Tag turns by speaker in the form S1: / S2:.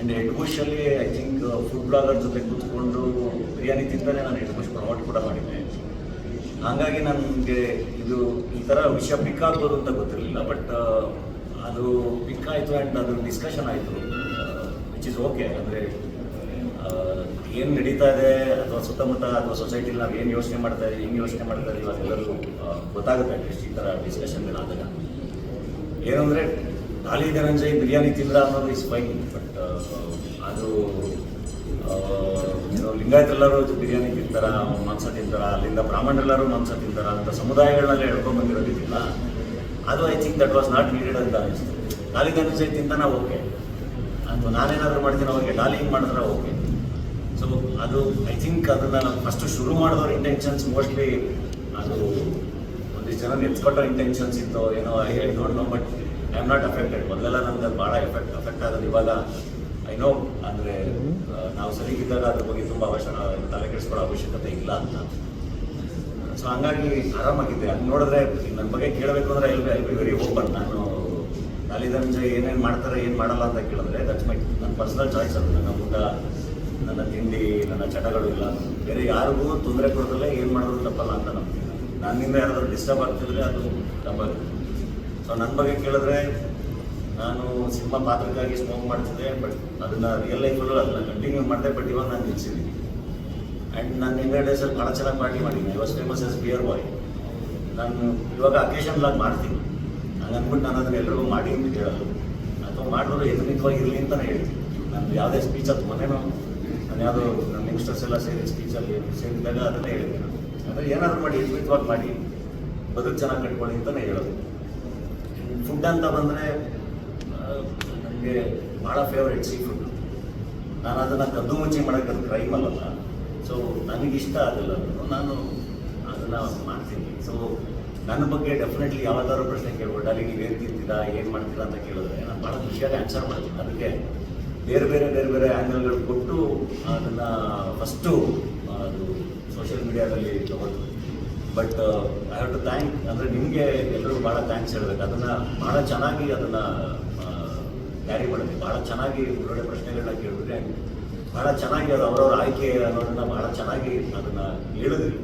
S1: And head ಬುಷಲ್ಲಿ I think food blogger ಜೊತೆ ಕೂತ್ಕೊಂಡು ಬಿರಿಯಾನಿ ತಿಂತಾನೆ ನಾನು ಹೆಡ್ ಬುಷ್ ಪ್ರಮೋಟ್ ಕೂಡ ಮಾಡಿದ್ದೆ. ಹಾಗಾಗಿ ನನಗೆ ಇದು ಈ ಥರ ವಿಷಯ ಪಿಕ್ ಆಗ್ಬೋದು ಅಂತ ಗೊತ್ತಿರಲಿಲ್ಲ. ಬಟ್ ಅದು ಪಿಕ್ ಆಯಿತು ಆ್ಯಂಡ್ ಅದು ಡಿಸ್ಕಷನ್ ಆಯಿತು, ವಿಚ್ ಇಸ್ ಓಕೆ. ಅಂದರೆ ಏನು ನಡೀತಾ ಇದೆ ಅಥವಾ ಸುತ್ತಮುತ್ತ ಅಥವಾ ಸೊಸೈಟಿಲಿ ನಾವು ಏನು ಯೋಚನೆ ಮಾಡ್ತಾ ಇದ್ದೀವಿ, ಹೆಂಗೆ ಯೋಚನೆ ಮಾಡ್ತಾ ಇದ್ದೀವಿ ಅದೆಲ್ಲರಿಗೂ ಗೊತ್ತಾಗುತ್ತೆ ಅಟ್ಲೀಸ್ಟ್ ಈ ಥರ ಡಿಸ್ಕಷನ್ಗಳಾದಾಗ. ಏನು ಅಂದರೆ ಡಾಲಿ ಧನಂಜಯ್ ಬಿರಿಯಾನಿ ತಿಂದ್ರ ಅನ್ನೋದು ಇಸ್ ಫೈನ್, ಬಟ್ ಅದು ಲಿಂಗಾಯತರೆಲ್ಲರೂ ಬಿರಿಯಾನಿ ತಿಂತಾರ, ಮಾಂಸ ತಿಂತಾರ, ಅಲ್ಲಿಂದ ಬ್ರಾಹ್ಮಣರೆಲ್ಲರೂ ಮಾಂಸ ತಿಂತಾರ ಅಂತ ಸಮುದಾಯಗಳನ್ನೆಲ್ಲ ಹೇಳ್ಕೊಂಡ್ಬಂದಿರೋದಿಲ್ಲ. ಅದು I think that was not needed ಅಂತ ಅನಿಸ್ತು. ಡಾಲಿ ಧನಂಜಯ್ ತಿಂತಾನ ಓಕೆ, ಅಥವಾ ನಾನೇನಾದರೂ ಮಾಡ್ತೀನಿ ಅವ್ರಿಗೆ ಡಾಲಿ ಹಿಂಗೆ ಮಾಡಿದ್ರೆ ಓಕೆ. ಸೊ ಅದು ಐ ಥಿಂಕ್ ಅದನ್ನು ಫಸ್ಟ್ ಶುರು ಮಾಡಿದವ್ರ ಇಂಟೆನ್ಷನ್ಸ್ ಮೋಸ್ಟ್ಲಿ ಅದು ಒಂದಿಷ್ಟು ಜನ ನೆಚ್ಕೊಟ್ಟೋ ಇಂಟೆನ್ಷನ್ಸ್ ಇತ್ತು ಏನೋ, I don't know. But I am not affected. ಮೊದಲೆಲ್ಲ ನನಗೆ ಅದು ಭಾಳ ಅಫೆಕ್ಟ್ ಆಗೋದು. ಇವಾಗ ಐ ನೋ, ಅಂದರೆ ನಾವು ಸರಿಗಿದ್ದಾಗ ಅದ್ರ ಬಗ್ಗೆ ತುಂಬ ತಲೆ ಕೆಡಿಸ್ಕೊಳ್ಳೋ ಅವಶ್ಯಕತೆ ಇಲ್ಲ ಅಂತ. ಸೊ ಹಂಗಾಗಿ ಆರಾಮಾಗಿದ್ದೆ. ಹಂಗೆ ನೋಡಿದ್ರೆ ನನ್ನ ಬಗ್ಗೆ ಕೇಳಬೇಕು ಅಂದರೆ ಐ ಬಿ ವೆರಿ ಓಪನ್. ನಾನು ಡಾಲಿ ಧನಂಜಯ್ ಏನೇನು ಮಾಡ್ತಾರೆ ಏನು ಮಾಡಲ್ಲ ಅಂತ ಕೇಳಿದ್ರೆ ದಟ್ಸ್ ಮೈ ನನ್ನ ಪರ್ಸನಲ್ ಚಾಯ್ಸ್. ಅದು ನನ್ನ ಊಟ, ನನ್ನ ತಿಂಡಿ, ನನ್ನ ಚಟಗಳು ಇಲ್ಲ. ಬೇರೆ ಯಾರಿಗೂ ತೊಂದರೆ ಕೊಡೋದಲ್ಲ, ಏನು ಮಾಡೋದು ತಪ್ಪಲ್ಲ ಅಂತ ನಂಬ್ತೀನಿ. ನನ್ನಿಂದ ಯಾರಾದರೂ ಡಿಸ್ಟರ್ಬ್ ಆಗ್ತಿದ್ರೆ ಅದು ತಪ್ಪಲ್ಲ. ಸೊ ನನ್ನ ಬಗ್ಗೆ ಕೇಳಿದ್ರೆ ನಾನು ಸಿನಿಮಾ ಪಾತ್ರಕ್ಕಾಗಿ ಸ್ಮೋಕ್ ಮಾಡ್ತಿದ್ದೆ, ಬಟ್ ಅದನ್ನು ರಿಯಲ್ ಲೈಫಲ್ಲೂ ಅದನ್ನು ಕಂಟಿನ್ಯೂ ಮಾಡಿದೆ. ಬಟ್ ಇವಾಗ ನಾನು ನಿಲ್ಸಿದ್ದೀನಿ. ಆ್ಯಂಡ್ ನಾನು ಇಂಡಿಯಾ ಡೇಸಲ್ಲಿ ಭಾಳ ಚೆನ್ನಾಗಿ ಪಾರ್ಟಿ ಮಾಡಿದ್ದೀನಿ. I was famous as beer boy. ನಾನು ಇವಾಗ ಅಕೇಶನ್ಲಾಗಿ ಮಾಡ್ತೀನಿ. ನಾನು ಅಂದ್ಬಿಟ್ಟು ನಾನು ಅದನ್ನು ಎಲ್ರಿಗೂ ಮಾಡಿ ಅಂತ ಹೇಳೋದು, ಅಥವಾ ಮಾಡಿದ್ರು ಎದುರಿತವಾಗಿ ಇರಲಿ ಅಂತಲೇ ಹೇಳ್ತೀನಿ. ನಾನು ಯಾವುದೇ ಸ್ಪೀಚ್ ಅದು ಮೊನ್ನೆನೋ ನಾನು ಯಾವುದೋ ನನ್ನ ಯಂಗ್ಸ್ಟರ್ಸ್ ಎಲ್ಲ ಸೇರಿ ಸ್ಪೀಚಲ್ಲಿ ಸೇರಿದಾಗ ಅದನ್ನೇ ಹೇಳಿದೆ. ನಾನು ಅಂದರೆ ಏನಾದರೂ ಮಾಡಿ ಎದುರಿತವಾಗಿ ಮಾಡಿ ಬದುಕು ಚೆನ್ನಾಗಿ ಕಟ್ಕೊಳ್ಳಿ ಅಂತಲೇ ಹೇಳೋದು. ಫುಡ್ ಅಂತ ಬಂದರೆ ನನಗೆ ಭಾಳ ಫೇವ್ರೇಟ್ ಸೀ ಫುಡ್. ನಾನು ಅದನ್ನು ಕದ್ದು ಮುಚ್ಚಿ ಮಾಡೋಕ್ಕೆ ಅದು ಕ್ರೈಮ್ ಅಲ್ಲಲ್ಲ. ಸೊ ನನಗಿಷ್ಟ ಅದೆಲ್ಲ, ನಾನು ಅದನ್ನು ಮಾಡ್ತೀನಿ. ಸೊ ನನ್ನ ಬಗ್ಗೆ ಡೆಫಿನೆಟ್ಲಿ ಯಾವ್ದಾದ್ರು ಪ್ರಶ್ನೆ ಕೇಳ್ಬೋದು, ಅಲ್ಲಿ ನೀವು ಏನು ತಿಂತೀರಾ, ಏನು ಮಾಡ್ತೀರಾ ಅಂತ ಕೇಳಿದ್ರೆ ನಾನು ಭಾಳ ಖುಷಿಯಾಗಿ ಆನ್ಸರ್ ಮಾಡ್ತೀನಿ. ಅದಕ್ಕೆ ಬೇರೆ ಬೇರೆ ಆ್ಯಂಗಲ್ಗಳು ಕೊಟ್ಟು ಅದನ್ನು ಫಸ್ಟು ಅದು ಸೋಷಿಯಲ್ ಮೀಡಿಯಾದಲ್ಲಿ ತಗೊಳ್ತೀನಿ. But I have to thank, ಅಂದರೆ ನಿಮಗೆ ಎಲ್ಲರೂ ಭಾಳ ಥ್ಯಾಂಕ್ಸ್ ಹೇಳಬೇಕು. ಅದನ್ನು ಭಾಳ ಚೆನ್ನಾಗಿ ಅದನ್ನು ಕ್ಯಾರಿ ಮಾಡಿದ್ವಿ. ಭಾಳ ಚೆನ್ನಾಗಿ ಒಳ್ಳೊಳ್ಳೆ ಪ್ರಶ್ನೆಗಳನ್ನ ಕೇಳಿದ್ರೆ ಭಾಳ ಚೆನ್ನಾಗಿ ಅದು ಅವರವ್ರ ಆಯ್ಕೆ ಅನ್ನೋದನ್ನು ಭಾಳ ಚೆನ್ನಾಗಿ ಅದನ್ನು ಹೇಳಿದ್ರಿ.